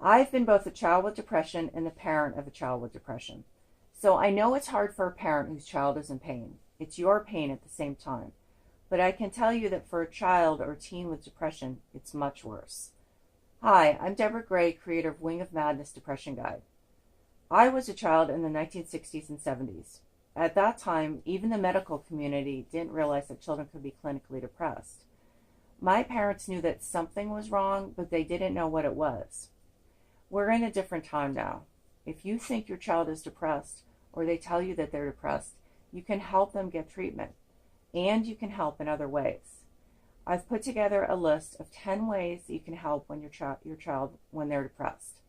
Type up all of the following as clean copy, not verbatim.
I've been both a child with depression and the parent of a child with depression. So I know it's hard for a parent whose child is in pain. It's your pain at the same time. But I can tell you that for a child or teen with depression, it's much worse. Hi, I'm Deborah Gray, creator of Wing of Madness Depression Guide. I was a child in the 1960s and 70s. At that time, even the medical community didn't realize that children could be clinically depressed. My parents knew that something was wrong, but they didn't know what it was. We're in a different time now. If you think your child is depressed, or they tell you that they're depressed, you can help them get treatment, and you can help in other ways. I've put together a list of 10 ways that you can help when your child when they're depressed.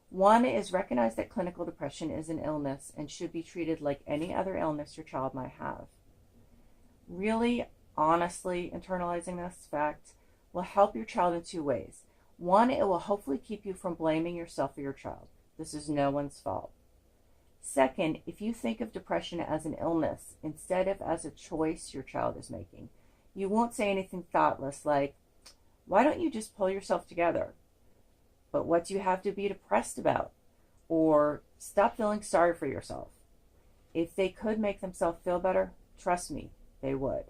One is recognize that clinical depression is an illness and should be treated like any other illness your child might have. Really, honestly internalizing this fact will help your child in two ways. One, it will hopefully keep you from blaming yourself or your child. This is no one's fault. Second, if you think of depression as an illness instead of as a choice your child is making, you won't say anything thoughtless like, why don't you just pull yourself together? But what do you have to be depressed about? Or stop feeling sorry for yourself. If they could make themselves feel better, trust me, they would.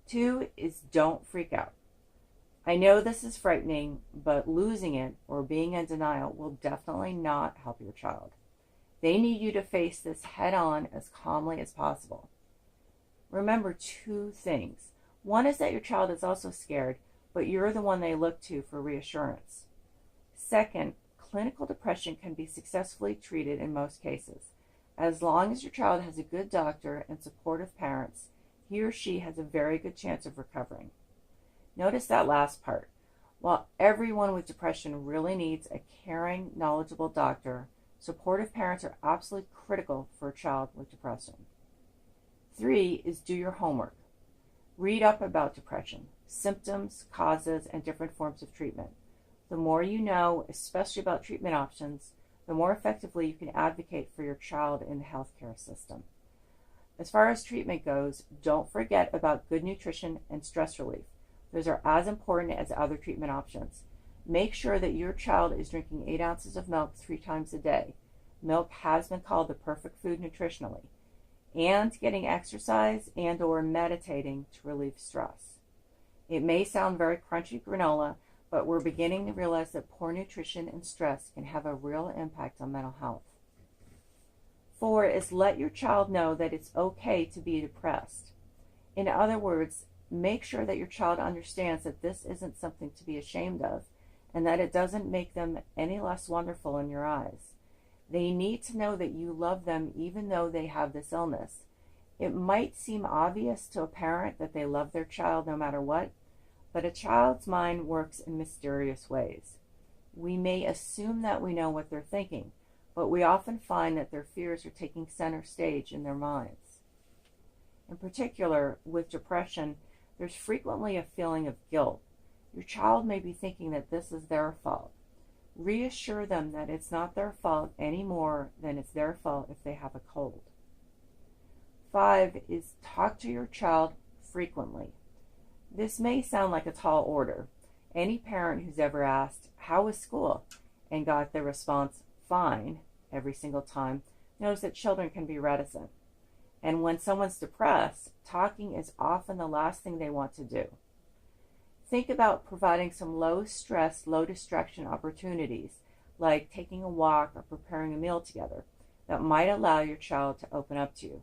Two is don't freak out. I know this is frightening, but losing it or being in denial will definitely not help your child. They need you to face this head on as calmly as possible. Remember two things. One is that your child is also scared, but you're the one they look to for reassurance. Second, clinical depression can be successfully treated in most cases. As long as your child has a good doctor and supportive parents, he or she has a very good chance of recovering. Notice that last part. While everyone with depression really needs a caring, knowledgeable doctor, supportive parents are absolutely critical for a child with depression. 3 is do your homework. Read up about depression, symptoms, causes, and different forms of treatment. The more you know, especially about treatment options, the more effectively you can advocate for your child in the healthcare system. As far as treatment goes, don't forget about good nutrition and stress relief. Those are as important as other treatment options. Make sure that your child is drinking 8 ounces of milk 3 times a day. Milk has been called the perfect food nutritionally. And getting exercise and or meditating to relieve stress. It may sound very crunchy granola, but we're beginning to realize that poor nutrition and stress can have a real impact on mental health. 4 is let your child know that it's okay to be depressed. In other words, make sure that your child understands that this isn't something to be ashamed of and that it doesn't make them any less wonderful in your eyes. They need to know that you love them even though they have this illness. It might seem obvious to a parent that they love their child no matter what, but a child's mind works in mysterious ways. We may assume that we know what they're thinking, but we often find that their fears are taking center stage in their minds. In particular, with depression, there's frequently a feeling of guilt. Your child may be thinking that this is their fault. Reassure them that it's not their fault any more than it's their fault if they have a cold. 5 is talk to your child frequently. This may sound like a tall order. Any parent who's ever asked, how was school? And got the response, fine, every single time, knows that children can be reticent. And when someone's depressed, talking is often the last thing they want to do. Think about providing some low-stress, low-distraction opportunities, like taking a walk or preparing a meal together, that might allow your child to open up to you.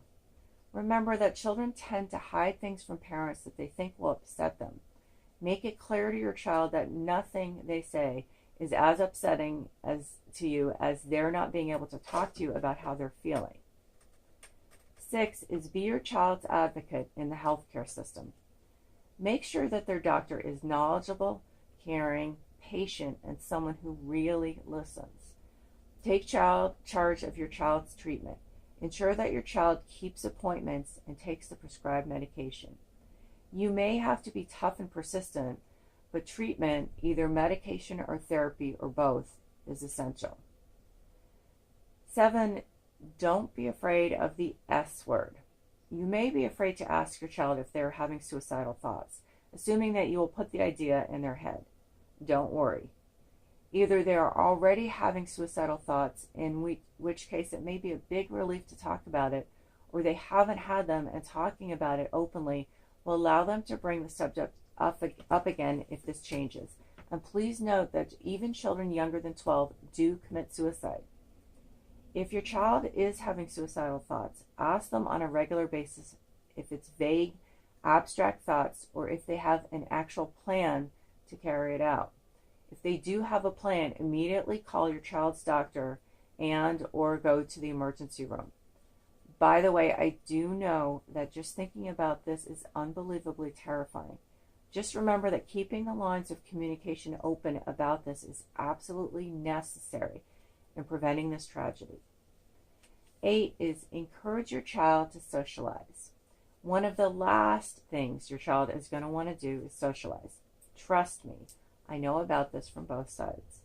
Remember that children tend to hide things from parents that they think will upset them. Make it clear to your child that nothing they say is as upsetting to you as they're not being able to talk to you about how they're feeling. 6 is be your child's advocate in the healthcare system. Make sure that their doctor is knowledgeable, caring, patient, and someone who really listens. Take charge of your child's treatment. Ensure that your child keeps appointments and takes the prescribed medication. You may have to be tough and persistent, but treatment, either medication or therapy or both, is essential. 7, don't be afraid of the S word. You may be afraid to ask your child if they're having suicidal thoughts, assuming that you will put the idea in their head. Don't worry. Either they are already having suicidal thoughts, in which case it may be a big relief to talk about it, or they haven't had them, and talking about it openly will allow them to bring the subject up again if this changes. And please note that even children younger than 12 do commit suicide. If your child is having suicidal thoughts, ask them on a regular basis if it's vague, abstract thoughts, or if they have an actual plan to carry it out. If they do have a plan, immediately call your child's doctor or go to the emergency room. By the way, I do know that just thinking about this is unbelievably terrifying. Just remember that keeping the lines of communication open about this is absolutely necessary in preventing this tragedy. 8 is encourage your child to socialize. One of the last things your child is going to want to do is socialize. Trust me, I know about this from both sides.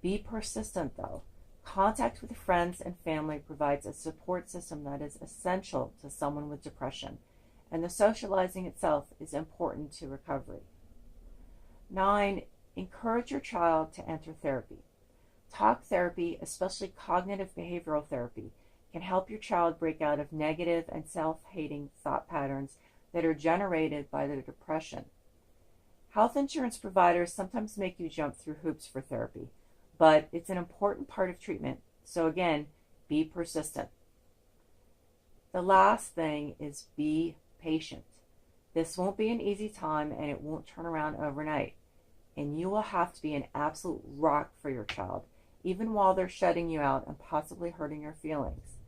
Be persistent though. Contact with friends and family provides a support system that is essential to someone with depression, and the socializing itself is important to recovery. 9, encourage your child to enter therapy. Talk therapy, especially cognitive behavioral therapy, can help your child break out of negative and self-hating thought patterns that are generated by the depression. Health insurance providers sometimes make you jump through hoops for therapy, but it's an important part of treatment. So again, be persistent. The last thing is be patient. This won't be an easy time and it won't turn around overnight. And you will have to be an absolute rock for your child, even while they're shutting you out and possibly hurting your feelings.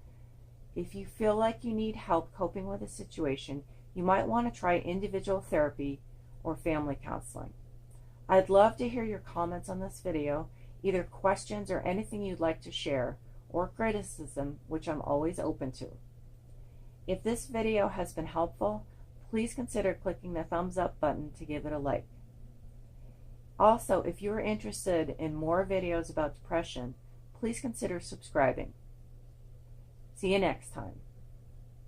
If you feel like you need help coping with a situation, you might want to try individual therapy or family counseling. I'd love to hear your comments on this video, either questions or anything you'd like to share, or criticism, which I'm always open to. If this video has been helpful, please consider clicking the thumbs up button to give it a like. Also, if you are interested in more videos about depression, please consider subscribing. See you next time.